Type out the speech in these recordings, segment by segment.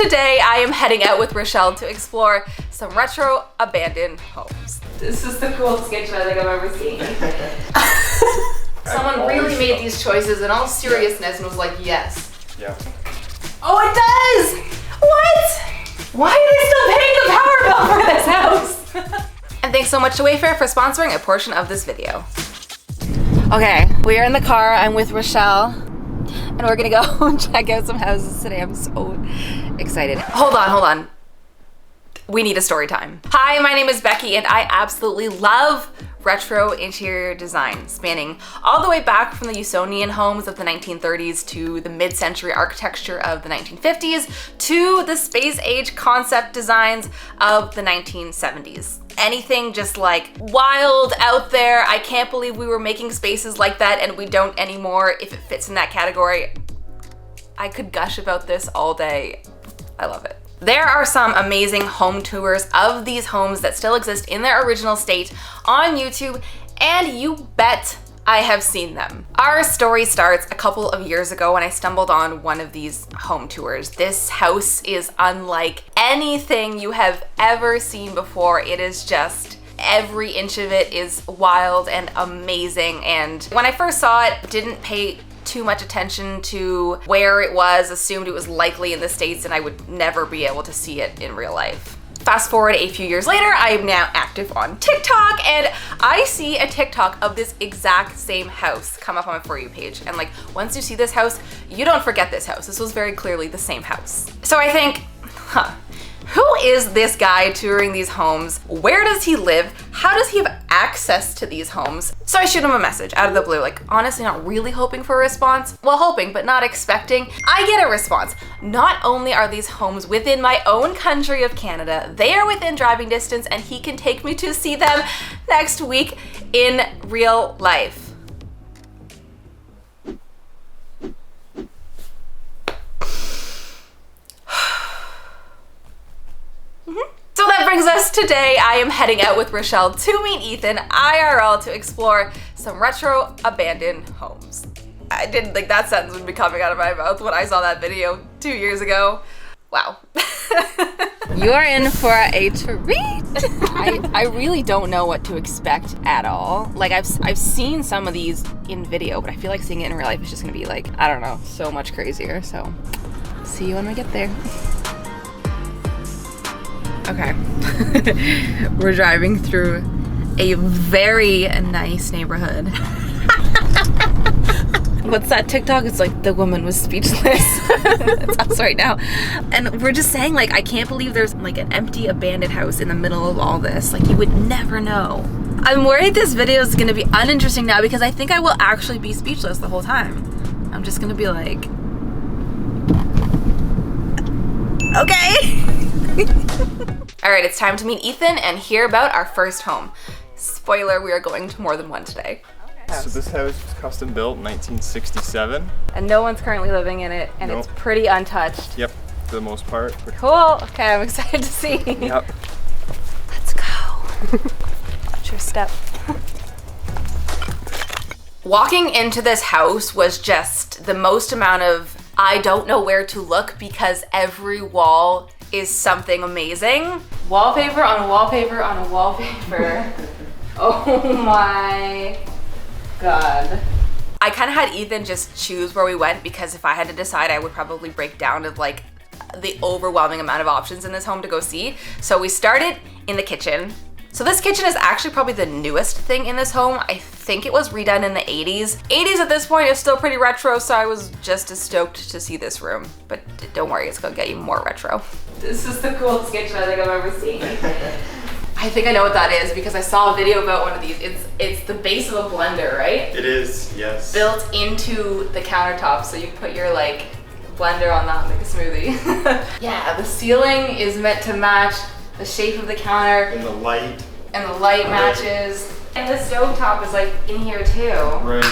Today I am heading out with Rochelle to explore some retro abandoned homes. This is the coolest kitchen I think I've ever seen. Someone really made these choices in all seriousness and was like, yes. Yeah. Oh, it does! What? Why are they still paying the power bill for this house? And thanks so much to Wayfair for sponsoring a portion of this video. Okay, we are in the car. I'm with Rochelle, and we're gonna go check out some houses today. I'm so excited. Hold on. We need a story time. Hi, my name is Becky, and I absolutely love retro interior design, spanning all the way back from the Usonian homes of the 1930s to the mid-century architecture of the 1950s to the space age concept designs of the 1970s. Anything just like wild out there. I can't believe we were making spaces like that and we don't anymore. If it fits in that category, I could gush about this all day. I love it. There are some amazing home tours of these homes that still exist in their original state on YouTube, and you bet I have seen them. Our story starts a couple of years ago when I stumbled on one of these home tours. This house is unlike anything you have ever seen before. It is just, every inch of it is wild and amazing. And when I first saw it, didn't pay too much attention to where it was, assumed it was likely in the States and I would never be able to see it in real life. Fast forward a few years later, I am now active on TikTok and I see a TikTok of this exact same house come up on my For You page. And like, once you see this house, you don't forget this house. This was very clearly the same house. So I think, who is this guy touring these homes? Where does he live? How does he have access to these homes? So I shoot him a message out of the blue, like honestly not really hoping for a response. Well, hoping, but not expecting. I get a response. Not only are these homes within my own country of Canada, they are within driving distance and he can take me to see them next week in real life. So that brings us today. I am heading out with Rochelle to meet Ethan IRL to explore some retro abandoned homes. I didn't think that sentence would be coming out of my mouth when I saw that video 2 years ago. Wow. You are in for a treat. I really don't know what to expect at all. Like I've seen some of these in video, but I feel like seeing it in real life is just gonna be like, I don't know, so much crazier. So see you when we get there. Okay, we're driving through a very nice neighborhood. What's that TikTok? It's like the woman was speechless. That's us right now. And we're just saying, like, I can't believe there's like an empty abandoned house in the middle of all this. Like, you would never know. I'm worried this video is gonna be uninteresting now because I think I will actually be speechless the whole time. I'm just gonna be like, okay. All right, it's time to meet Ethan and hear about our first home. Spoiler, we are going to more than one today. So this house was custom built in 1967. And no one's currently living in it, and It's pretty untouched. Yep, for the most part. Cool, okay, I'm excited to see. Yep. Let's go. Watch your step. Walking into this house was just the most amount of, I don't know where to look because every wall is something amazing. Wallpaper on a wallpaper on a wallpaper. Oh my God. I kind of had Ethan just choose where we went because if I had to decide, I would probably break down of like the overwhelming amount of options in this home to go see. So we started in the kitchen. So this kitchen is actually probably the newest thing in this home. I think it was redone in the 80s. 80s at this point is still pretty retro, so I was just as stoked to see this room. But don't worry, it's gonna get you more retro. This is the coolest kitchen I think I've ever seen. I think I know what that is because I saw a video about one of these. It's the base of a blender, right? It is, yes. Built into the countertop, so you put your like blender on that and make a smoothie. Yeah, the ceiling is meant to match the shape of the counter. And the light. And the light matches. And the stovetop is like in here too. Right.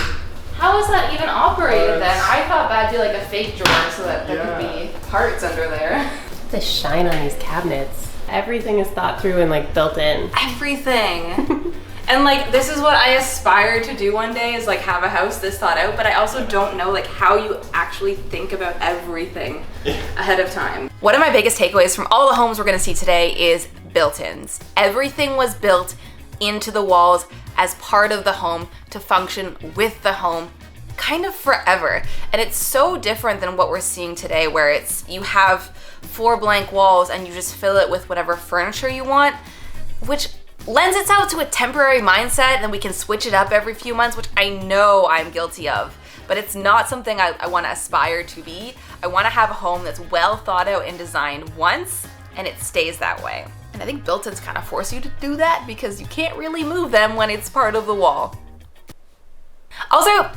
How is that even operated then? I thought that'd be like a fake drawer so that there could be parts under there. The shine on these cabinets. Everything is thought through and like built in. Everything. And like, this is what I aspire to do one day, is like have a house this thought out, but I also don't know like how you actually think about everything ahead of time. One of my biggest takeaways from all the homes we're gonna see today is built-ins. Everything was built into the walls as part of the home to function with the home kind of forever. And it's so different than what we're seeing today, where it's you have 4 blank walls and you just fill it with whatever furniture you want, which lends itself to a temporary mindset, and then we can switch it up every few months, which I know I'm guilty of, but it's not something I want to aspire to be. I want to have a home that's well thought out and designed once, and it stays that way. And I think built-ins kind of force you to do that because you can't really move them when it's part of the wall. Also,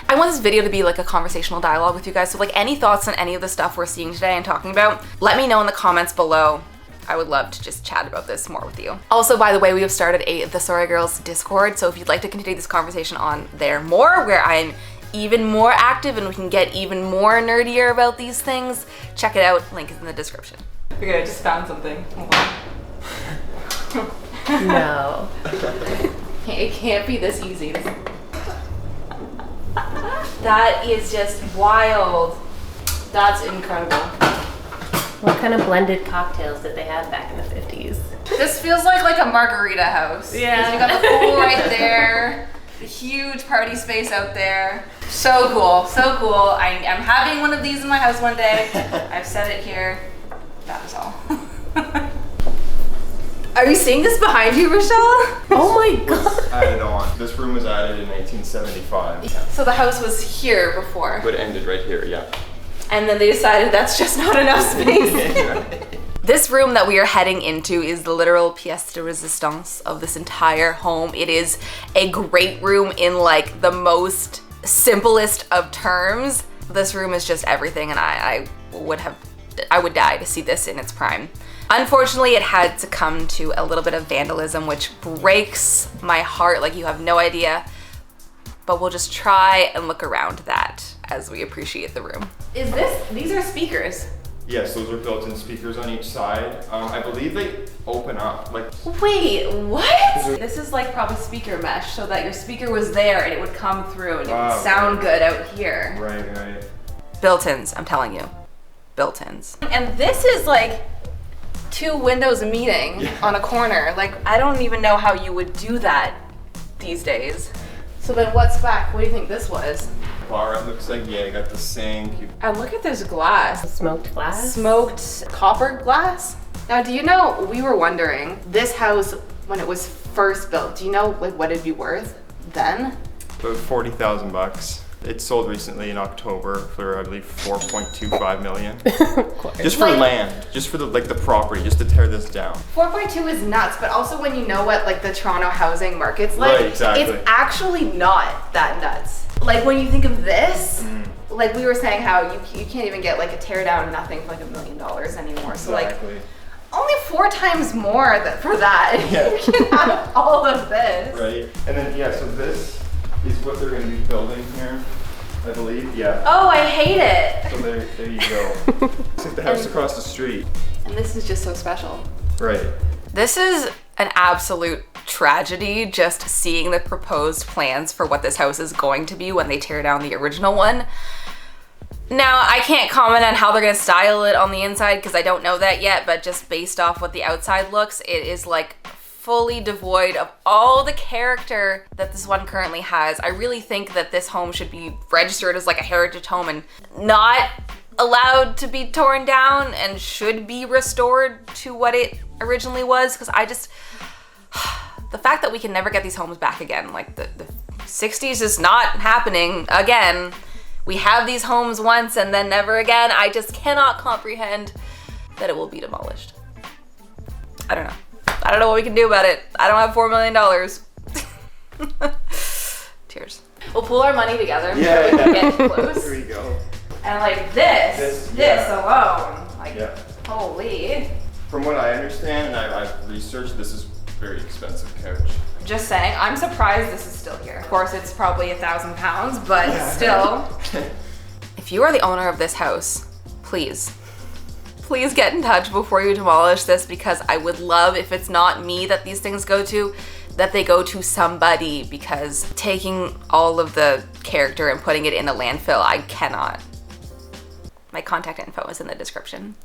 I want this video to be like a conversational dialogue with you guys, so like any thoughts on any of the stuff we're seeing today and talking about, let me know in the comments below. I would love to just chat about this more with you. Also, by the way, we have started a TheSorryGirls Discord, so if you'd like to continue this conversation on there more, where I'm even more active and we can get even more nerdier about these things, check it out, link is in the description. Okay, I just found something. Hold on. No. It can't be this easy. That is just wild. That's incredible. What kind of blended cocktails did they have back in the 50s? This feels like a margarita house. Yeah. You got the pool right there, the huge party space out there. So cool, so cool. I'm having one of these in my house one day. I've said it here. That is all. Are you seeing this behind you, Rochelle? Oh my god. Added on. This room was added in 1975. So the house was here before. But it ended right here, yeah. And then they decided that's just not enough space. This room that we are heading into is the literal pièce de résistance of this entire home. It is a great room in like the most simplest of terms. This room is just everything, and I would die to see this in its prime. Unfortunately, it had to come to a little bit of vandalism, which breaks my heart like you have no idea. But we'll just try and look around that as we appreciate the room. These are speakers. Yes, those are built-in speakers on each side. I believe they open up, like... Wait, what? This is like probably speaker mesh, so that your speaker was there and it would come through and it would sound good out here. Right. Built-ins, I'm telling you. Built-ins. And this is like 2 windows meeting on a corner. Like, I don't even know how you would do that these days. So then what's back? What do you think this was? Bar, it looks like, yeah, you got the sink. And look at this glass. Smoked glass? Smoked copper glass? Now, do you know, we were wondering, this house, when it was first built, do you know like what it'd be worth then? About 40,000 bucks. It sold recently in October for, I believe, 4.25 million. Just for land, just for the property, just to tear this down. 4.2 is nuts, but also when you know what like the Toronto housing market's like, Right, exactly. It's actually not that nuts. Like when you think of this, like we were saying how you can't even get like a tear down nothing for like $1 million anymore. So Exactly. like only 4 times more for that. Yeah. You can have all of this. Right, and then yeah, so this is what they're going to be building here, I believe. Yeah. Oh, I hate it. So there you go. It's like the house across the street. And this is just so special. Right. This is an absolute tragedy, just seeing the proposed plans for what this house is going to be when they tear down the original one. Now, I can't comment on how they're gonna style it on the inside because I don't know that yet, but just based off what the outside looks, it is like fully devoid of all the character that this one currently has. I really think that this home should be registered as like a heritage home and not allowed to be torn down and should be restored to what it originally was, because I just, the fact that we can never get these homes back again, like the 60s is not happening again. We have these homes once and then never again. I just cannot comprehend that it will be demolished. I don't know. I don't know what we can do about it. I don't have $4 million. Tears. We'll pool our money together. Yeah, So we can get close. There you go. And like this alone, like holy. From what I understand, and I've researched, this is a very expensive couch. Just saying, I'm surprised this is still here. Of course, it's probably 1,000 pounds, but still. If you are the owner of this house, please get in touch before you demolish this, because I would love, if it's not me that these things go to that they go to somebody, because taking all of the character and putting it in a landfill, I cannot. My contact info is in the description.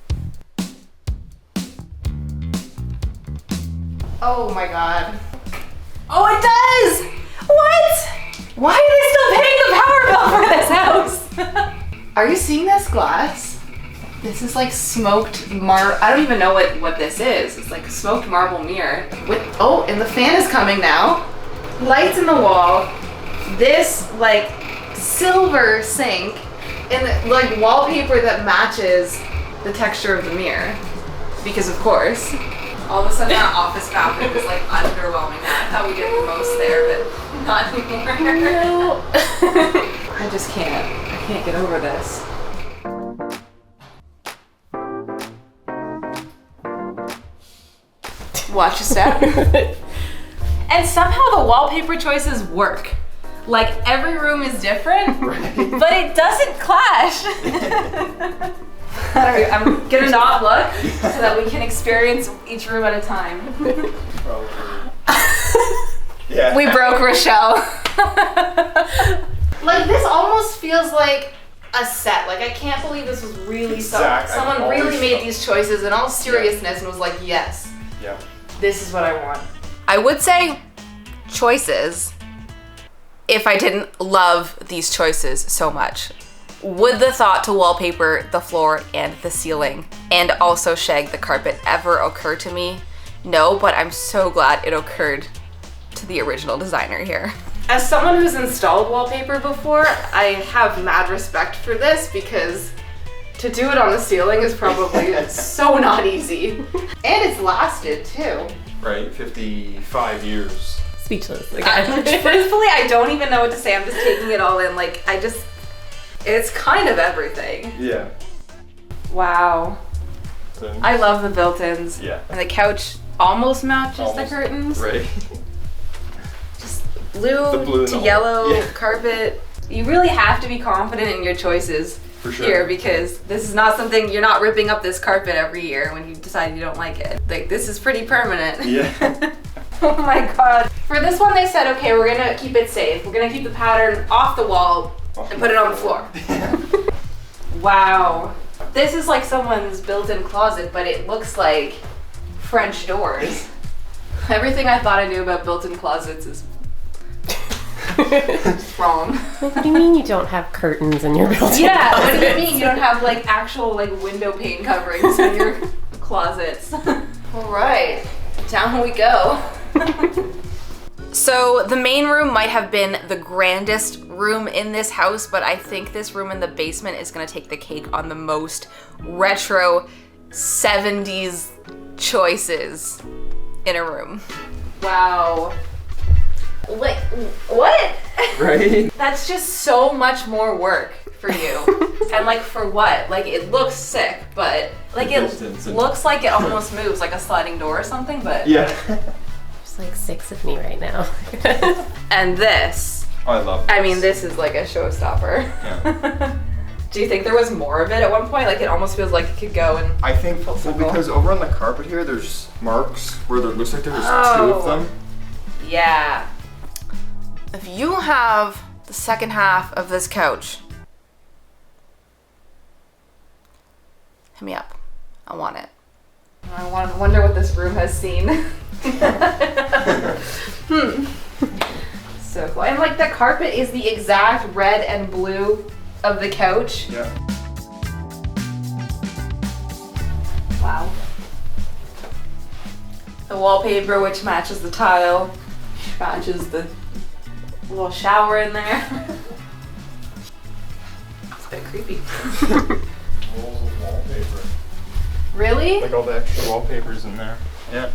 Oh my god. Oh, it does! What? Why are they still paying the power bill for this house? Are you seeing this glass? This is like smoked I don't even know what this is. It's like a smoked marble mirror. Oh, and the fan is coming now. Lights in the wall. This like silver sink and like wallpaper that matches the texture of the mirror. Because of course. All of a sudden our office bathroom is like underwhelming. I thought we get the most there, but not anymore. No. I just can't. I can't get over this. Watch your step. And somehow the wallpaper choices work. Like every room is different, right. But it doesn't clash. I'm gonna not look so that we can experience each room at a time. Yeah. We broke Rochelle. Like this almost feels like a set. Like I can't believe this was really someone really made these choices in all seriousness and was like, yes. Yeah. This is what I want. I would say choices if I didn't love these choices so much. Would the thought to wallpaper the floor and the ceiling and also shag the carpet ever occur to me? No, but I'm so glad it occurred to the original designer here. As someone who's installed wallpaper before, I have mad respect for this because to do it on the ceiling is probably so not easy. And it's lasted too. Right, 55 years. Speechless. Like, truthfully, I don't even know what to say. I'm just taking it all in. Like, it's kind of everything. Yeah. Wow. I love the built-ins. Yeah. And the couch almost matches the curtains. Right. Just blue to yellow carpet. You really have to be confident in your choices here because this is not something, you're not ripping up this carpet every year when you decide you don't like it. Like, this is pretty permanent. Yeah. Oh my god. For this one they said, okay, we're gonna keep it safe. We're gonna keep the pattern off the wall and put it on the floor. Wow. This is like someone's built-in closet, but it looks like French doors. Everything I thought I knew about built-in closets is wrong. What do you mean you don't have curtains in your built-in closet? Yeah, what do you mean you don't have like actual like window pane coverings in your closets? All right, down we go. So the main room might have been the grandest room in this house, but I think this room in the basement is gonna take the cake on the most retro 70s choices in a room. Wow. Like, what? Right? That's just so much more work for you. And like, for what? Like, it looks sick, but like it looks like it almost moves like a sliding door or something, but yeah. Like 6 of me right now. And this. Oh, I love this. I mean, this is like a showstopper. Yeah. Do you think there was more of it at one point? Like, it almost feels like it could go and I think, well, because over on the carpet here, there's marks where there looks like there's 2 of them. Yeah. If you have the second half of this couch, hit me up. I want it. I wonder what this room has seen. So cool. And like the carpet is the exact red and blue of the couch. Yeah. Wow. The wallpaper, which matches the tile, matches the little shower in there. It's a bit creepy. Rolls of wallpaper. Really? Like all the extra wallpapers in there. Yeah.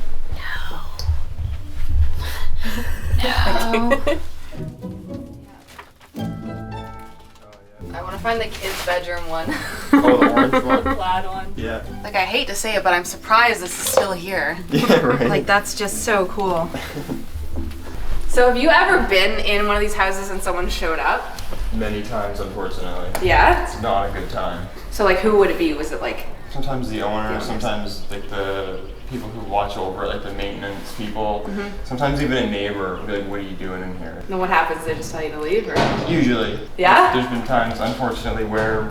No. I want to find the kids' bedroom one. Oh, the orange one? The plaid one. Yeah. Like, I hate to say it, but I'm surprised this is still here. Yeah, right. Like, that's just so cool. So have you ever been in one of these houses and someone showed up? Many times, unfortunately. Yeah? It's not a good time. So like, who would it be? Was it like Sometimes the owner, sometimes like the people who watch over it, like the maintenance people. Sometimes even a neighbor will be like, what are you doing in here? And what happens? They just tell you to leave, or? Usually. Yeah? There's been times, unfortunately, where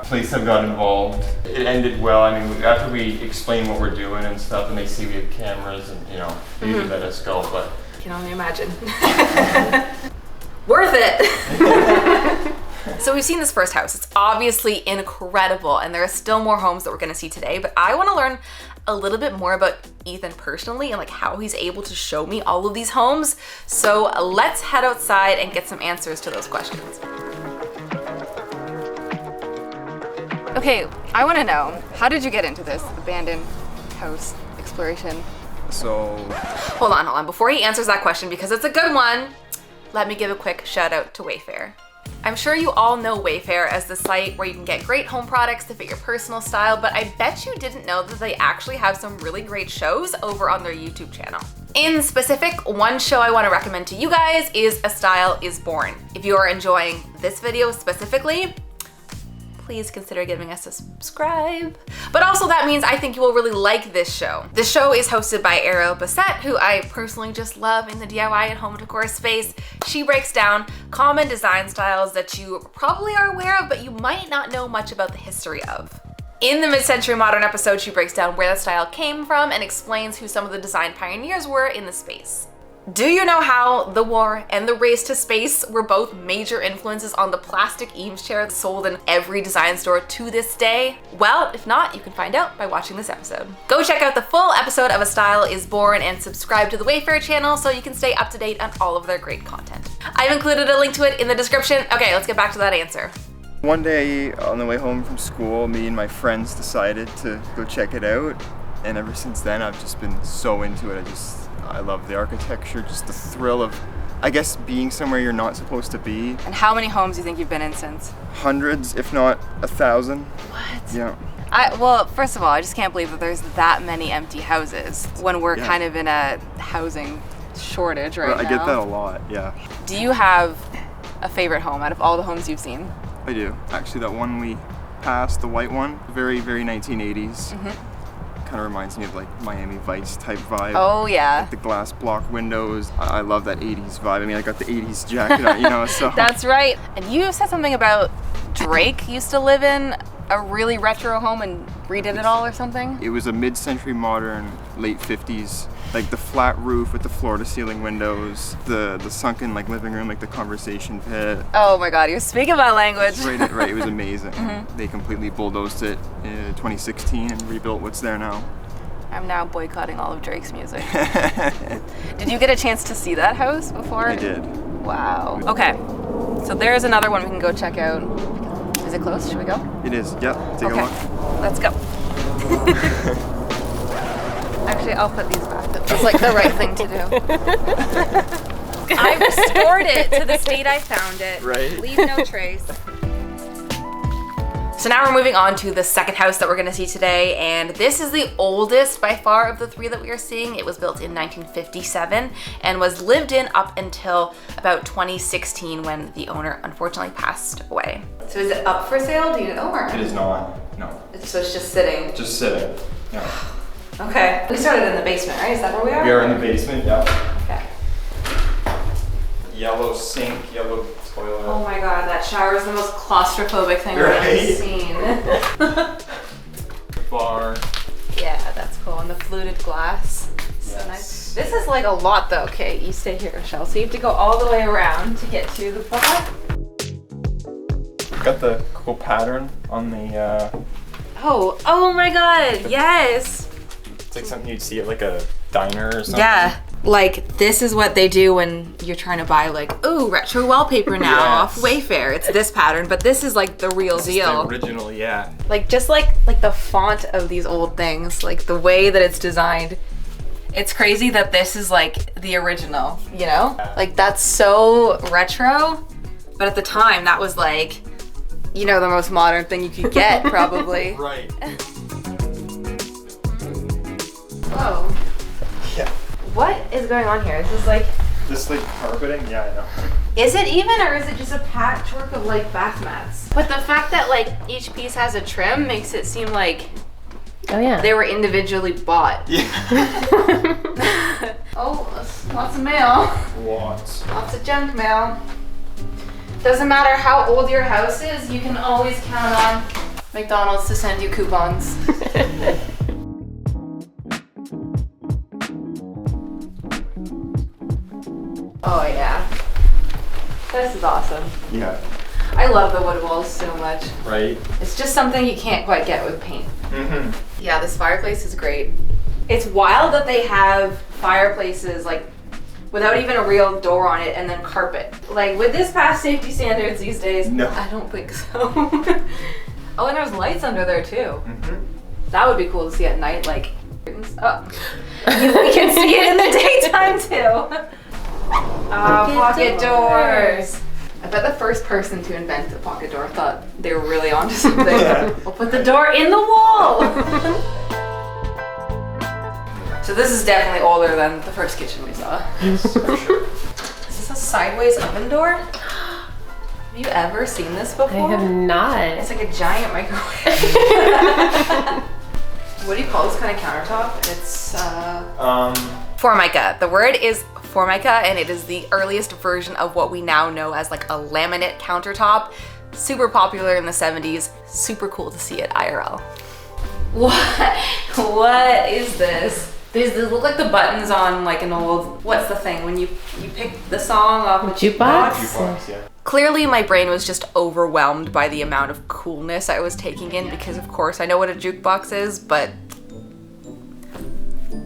police have got involved. It ended well. I mean, after we explain what we're doing and stuff, and they see we have cameras, and you know, they usually let us go. But I can only imagine. Worth it. So we've seen this first house. It's obviously incredible, and there are still more homes that we're gonna see today, but I wanna learn a little bit more about Ethan personally and like how he's able to show me all of these homes. So let's head outside and get some answers to those questions. Okay, I wanna know, how did you get into this abandoned house exploration? so Hold on. Before he answers that question, because it's a good one, let me give a quick shout out to Wayfair. I'm sure you all know Wayfair as the site where you can get great home products to fit your personal style, but I bet you didn't know that they actually have some really great shows over on their YouTube channel. In specific, one show I want to recommend to you guys is A Style Is Born. If you are enjoying this video specifically, please consider giving us a subscribe. But also that means I think you will really like this show. The show is hosted by Ariel Bassett, who I personally just love in the DIY and home decor space. She breaks down common design styles that you probably are aware of, but you might not know much about the history of. In the Mid-Century Modern episode, she breaks down where the style came from and explains who some of the design pioneers were in the space. Do you know how the war and the race to space were both major influences on the plastic Eames chair sold in every design store to this day? Well, if not, you can find out by watching this episode. Go check out the full episode of A Style Is Born and subscribe to the Wayfair channel so you can stay up to date on all of their great content. I've included a link to it in the description. Okay, let's get back to that answer. one day on the way home from school, me and my friends decided to go check it out. And ever since then, I've just been so into it. I love the architecture, just the thrill of, I guess, being somewhere you're not supposed to be. And how many homes do you think you've been in since? Hundreds, if not 1,000. What? Yeah. Well, first of all, I just can't believe that there's that many empty houses when we're kind of in a housing shortage right now. I get that a lot, yeah. Do you have a favorite home out of all the homes you've seen? I do. Actually, that one we passed, the white one, very, very 1980s. Kind of reminds me of like Miami Vice type vibe. Oh yeah. Like the glass block windows. I love that 80s vibe. I mean, I got the 80s jacket on, you know, so. That's right. And you said something about Drake used to live in a really retro home and redid it all or something? It was a mid-century modern, late 50s, like the flat roof with the floor-to-ceiling windows, the sunken like living room, like the conversation pit. Oh my God, you're speaking my language. Right, it was amazing. They completely bulldozed it in 2016 and rebuilt what's there now. I'm now boycotting all of Drake's music. Did you get a chance to see that house before? I did. Wow. Okay, so there's another one we can go check out. Is it close? Should we go? It is, yep. Take a look. Let's go. Actually, I'll put these back. That was like the right thing to do. I restored it to the state I found it. Right. Leave no trace. So now we're moving on to the second house that we're gonna see today, and this is the oldest by far of the three that we are seeing. It was built in 1957 and was lived in up until about 2016 when the owner unfortunately passed away. So is it up for sale? Do you know? Or? It is not, no. So it's just sitting? Just sitting, yeah. Okay. We started in the basement, right? Is that where we are? We are in the basement, yeah. Okay. Yellow sink, yellow toilet. Oh my God, that shower is the most claustrophobic thing I've ever seen. Bar. Yeah, that's cool. And the fluted glass. So Yes. nice. This is like a lot though. Okay, you stay here, Michelle. So you have to go all the way around to get to the bar. Got the cool pattern on the, Oh my God, yes. it's like something you'd see at like a diner or something. Yeah. Like, this is what they do when you're trying to buy like, ooh, retro wallpaper now off Wayfair. It's this pattern, but this is like the real deal. The original, yeah. Like, just like the font of these old things, like the way that it's designed. It's crazy that this is like the original, you know? Like, that's so retro, but at the time that was like, you know, the most modern thing you could get, probably. Right. Whoa. Yeah. What is going on here? This is like... This like carpeting? Yeah, I know. Is it even, or is it just a patchwork of like bath mats? But the fact that like each piece has a trim makes it seem like Oh yeah. They were individually bought. Yeah. Oh, lots of mail. Lots. Lots of junk mail. Doesn't matter how old your house is, you can always count on McDonald's to send you coupons. Oh yeah. This is awesome. Yeah. I love the wood walls so much. Right. It's just something you can't quite get with paint. Mm-hmm. Yeah, this fireplace is great. It's wild that they have fireplaces like without even a real door on it and then carpet. Like, would this pass safety standards these days? No. I don't think so. Oh, and there's lights under there too. Mm-hmm. That would be cool to see at night, like, oh. We can see it in the daytime too. Pocket doors. I bet the first person to invent the pocket door thought they were really onto something. We'll put the door in the wall. So this is definitely older than the first kitchen we saw. Yes, for sure. Is this a sideways oven door? Have you ever seen this before? I have not. It's like a giant microwave. What do you call this kind of countertop? It's Formica. The word is Formica, and it is the earliest version of what we now know as like a laminate countertop. Super popular in the 70s. Super cool to see it IRL. What is this? These look like the buttons on like an old, what's the thing when you pick the song off a Jukebox? Jukebox, yeah. Clearly my brain was just overwhelmed by the amount of coolness I was taking in because of course I know what a jukebox is, but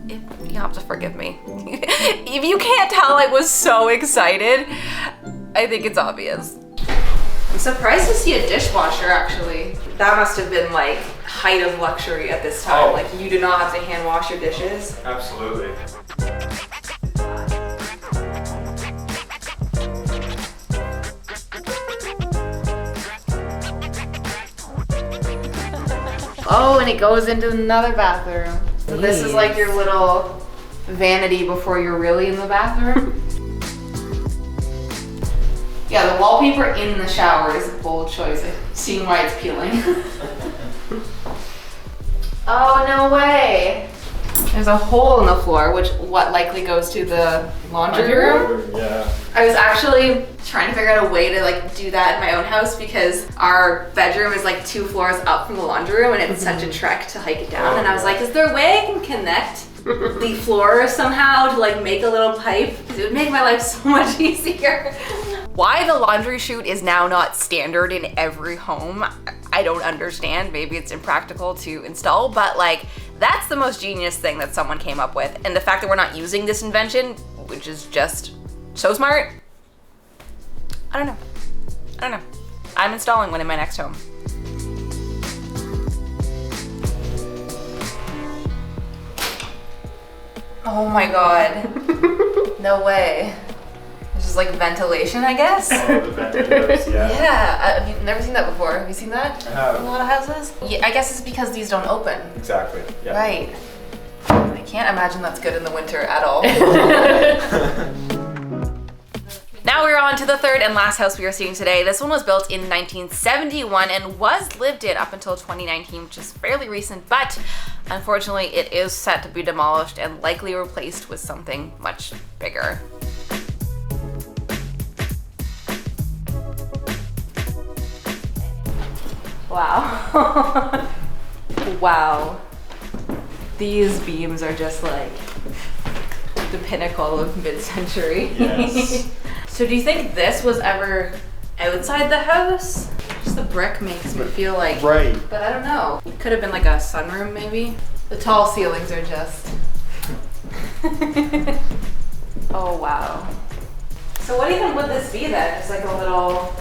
you have to forgive me. If you can't tell I was so excited, I think it's obvious. I'm surprised to see a dishwasher actually. That must have been like height of luxury at this time. Oh. Like you do not have to hand wash your dishes. Absolutely. Oh, and it goes into another bathroom. So this is like your little vanity before you're really in the bathroom. Yeah, the wallpaper in the shower is a bold choice. I've seen why it's peeling. Oh, no way. There's a hole in the floor, which likely goes to the laundry room. Yeah. I was actually trying to figure out a way to like do that in my own house because our bedroom is like 2 floors up from the laundry room and it's such a trek to hike it down. And I was like, is there a way I can connect the floor somehow to like make a little pipe? Because it would make my life so much easier. Why the laundry chute is now not standard in every home, I don't understand. Maybe it's impractical to install, but like that's the most genius thing that someone came up with. And the fact that we're not using this invention, which is just so smart, I don't know. I'm installing one in my next home. Oh my God. No way. This is like ventilation, I guess. Oh, the vent windows, yeah. Yeah, I've never seen that before. Have you seen that I have. in a lot of houses? Yeah, I guess it's because these don't open. Exactly. Yeah. Right. I can't imagine that's good in the winter at all. Now we're on to the third and last house we are seeing today. This one was built in 1971 and was lived in up until 2019, which is fairly recent, but unfortunately it is set to be demolished and likely replaced with something much bigger. Wow. Wow. These beams are just like the pinnacle of mid-century. Yes. So do you think this was ever outside the house? Just the brick makes me feel like, Right. but I don't know. It could have been like a sunroom maybe. The tall ceilings are just, oh wow. So what even would this be then? Just like a little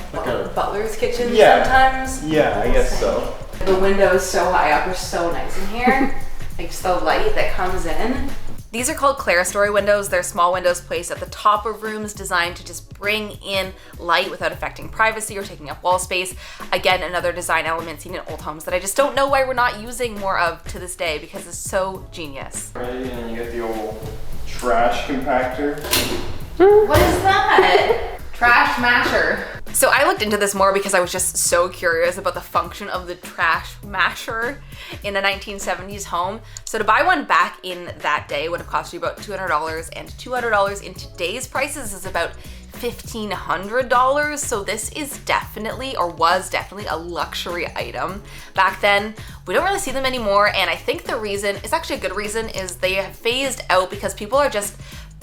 butler's kitchen sometimes? Yeah, I guess so. The windows so high up are so nice in here. Like just the light that comes in. These are called clerestory windows. They're small windows placed at the top of rooms designed to just bring in light without affecting privacy or taking up wall space. Again, another design element seen in old homes that I just don't know why we're not using more of to this day because it's so genius. Right, and then you get the old trash compactor. What is that? Trash masher. So I looked into this more because I was just so curious about the function of the trash masher in a 1970s home. So to buy one back in that day would have cost you about $200, and $200 in today's prices is about $1,500. So this is definitely, or was definitely, a luxury item. Back then, we don't really see them anymore, and I think the reason, it's actually a good reason, is they have phased out because people are just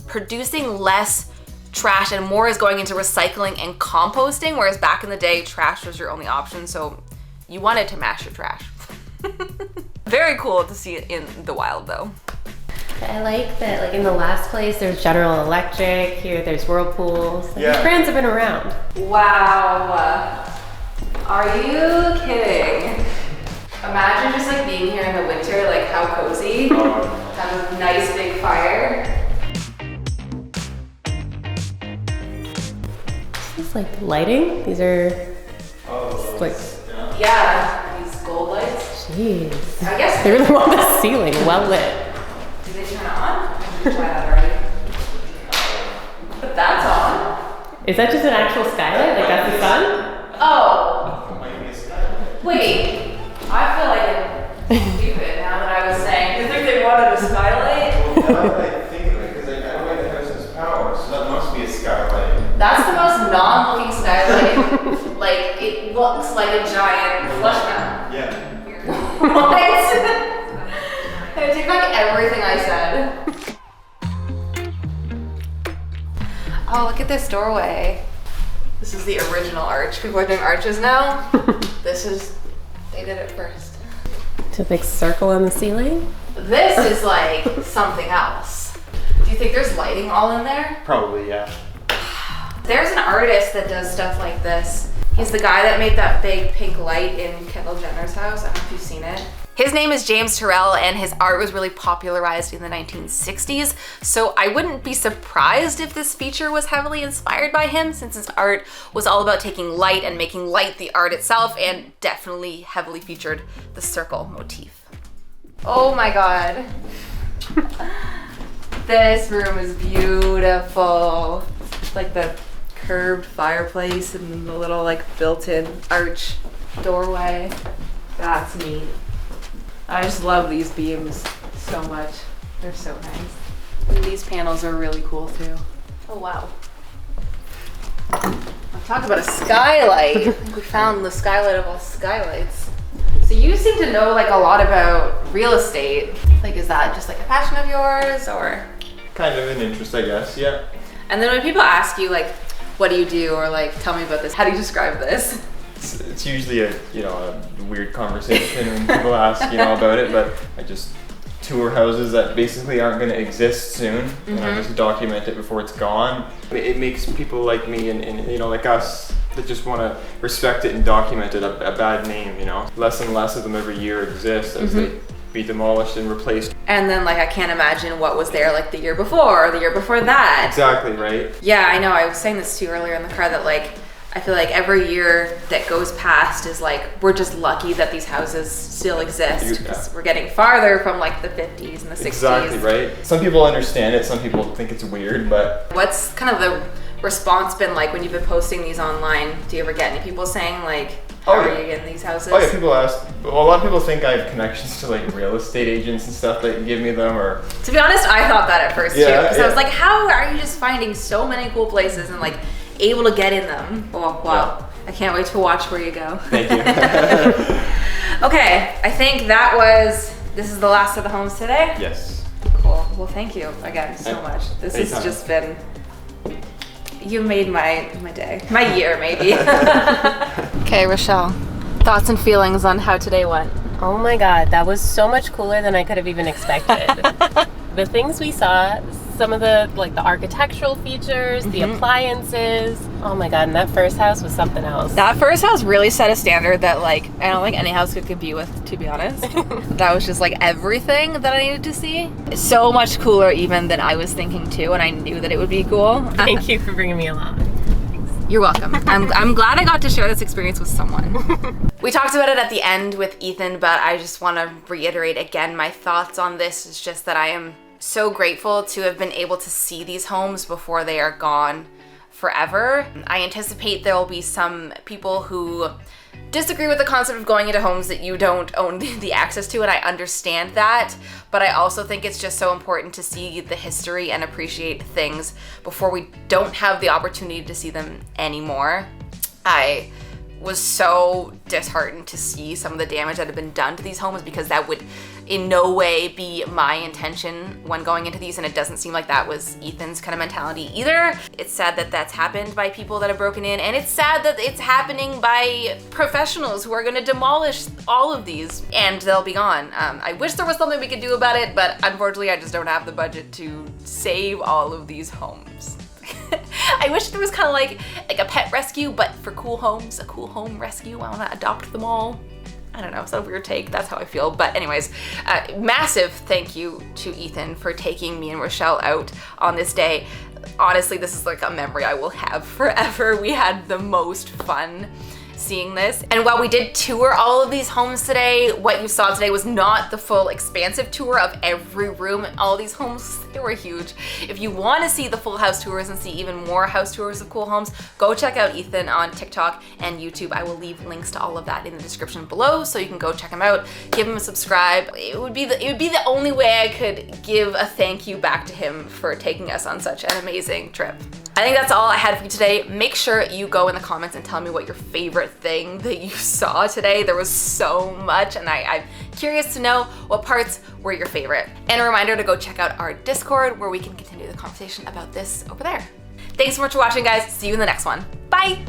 producing less trash and more is going into recycling and composting, whereas back in the day, trash was your only option, so you wanted to mash your trash. Very cool to see it in the wild though. I like that, like in the last place, there's General Electric, here there's Whirlpools. Like, these brands have been around. Wow. Are you kidding? Imagine just like being here in the winter, like how cozy. Have a nice big fire. This is like lighting. These are like, yeah, these gold lights. Jeez. I guess they really want the ceiling well lit. Did they turn it on? Did you try that already? But that's on. Is that just an actual skylight? Like that's the sun? Oh. Wait. I feel like I'm stupid now that I was saying. You think they wanted a skylight? Well, now that I think of it, because I don't like the house has power, so that must be a skylight. That's the most non-looking skylight. Like, it looks like a giant flush map. Yeah. What? I take back everything I said. Oh, look at this doorway. This is the original arch. People are doing arches now. They did it first. It's a big circle on the ceiling. This is like something else. Do you think there's lighting all in there? Probably, yeah. There's an artist that does stuff like this. He's the guy that made that big pink light in Kendall Jenner's house. I don't know if you've seen it. His name is James Turrell, and his art was really popularized in the 1960s. So I wouldn't be surprised if this feature was heavily inspired by him, since his art was all about taking light and making light the art itself, and definitely heavily featured the circle motif. Oh my God. This room is beautiful. Like the curved fireplace and the little like built-in arch doorway. That's neat. I just love these beams so much. They're so nice. And these panels are really cool too. Oh wow. Talk about a skylight. I think we found the skylight of all skylights. So you seem to know like a lot about real estate. Like, is that just like a passion of yours, or? Kind of an interest, I guess, yeah. And then when people ask you like, what do you do, or like, tell me about this, how do you describe this? It's usually a weird conversation when people ask about it, but I just tour houses that basically aren't going to exist soon, and I just document it before it's gone. It makes people like me and like us that just want to respect it and document it a bad name. Less and less of them every year exist as they be demolished and replaced. And then like I can't imagine what was there like the year before or the year before that. Exactly, right? Yeah, I know. I was saying this to you earlier in the car that like I feel like every year that goes past is like we're just lucky that these houses still exist, because we're getting farther from like the 50s and the 60s. Exactly, right? Some people understand it, some people think it's weird, but what's kind of the response been like when you've been posting these online? Do you ever get any people saying like, how are you getting these houses? Oh yeah, people ask. Well, a lot of people think I have connections to like real estate agents and stuff that give me them, or. To be honest, I thought that at first too, because I was like, how are you just finding so many cool places and like able to get in them? Oh wow, yeah. I can't wait to watch where you go. Thank you. Okay, I think this is the last of the homes today. Yes. Cool. Well, thank you again so much. This has just been. You made my day. My year, maybe. Okay, Rochelle. Thoughts and feelings on how today went? Oh my God, that was so much cooler than I could have even expected. The things we saw, some of the architectural features, the appliances. Oh my God, and that first house was something else. That first house really set a standard that like I don't think any house could compete with, to be honest. That was just like everything that I needed to see. So much cooler even than I was thinking too, and I knew that it would be cool. Thank you for bringing me along. You're welcome. I'm glad I got to share this experience with someone. We talked about it at the end with Ethan, but I just want to reiterate again my thoughts on this. Is just that I am so grateful to have been able to see these homes before they are gone forever. I anticipate there will be some people who disagree with the concept of going into homes that you don't own the access to, and I understand that, but I also think it's just so important to see the history and appreciate things before we don't have the opportunity to see them anymore. I was so disheartened to see some of the damage that had been done to these homes, because that would in no way be my intention when going into these, and it doesn't seem like that was Ethan's kind of mentality either. It's sad that that's happened by people that have broken in, and it's sad that it's happening by professionals who are going to demolish all of these and they'll be gone. I wish there was something we could do about it, but unfortunately I just don't have the budget to save all of these homes. I wish there was kind of like a pet rescue, but for cool homes, a cool home rescue. I want to adopt them all. I don't know, it's a weird take, that's how I feel. But anyways, massive thank you to Ethan for taking me and Rochelle out on this day. Honestly, this is like a memory I will have forever. We had the most fun seeing this. And while we did tour all of these homes today, what you saw today was not the full expansive tour of every room in all these homes. They were huge. If you want to see the full house tours and see even more house tours of cool homes, go check out Ethan on TikTok and YouTube. I will leave links to all of that in the description below, so you can go check him out, give him a subscribe. It would be the only way I could give a thank you back to him for taking us on such an amazing trip. I think that's all I had for you today. Make sure you go in the comments and tell me what your favorite thing that you saw today. There was so much, and I'm curious to know what parts were your favorite. And a reminder to go check out our Discord where we can continue the conversation about this over there. Thanks so much for watching, guys. See you in the next one. Bye!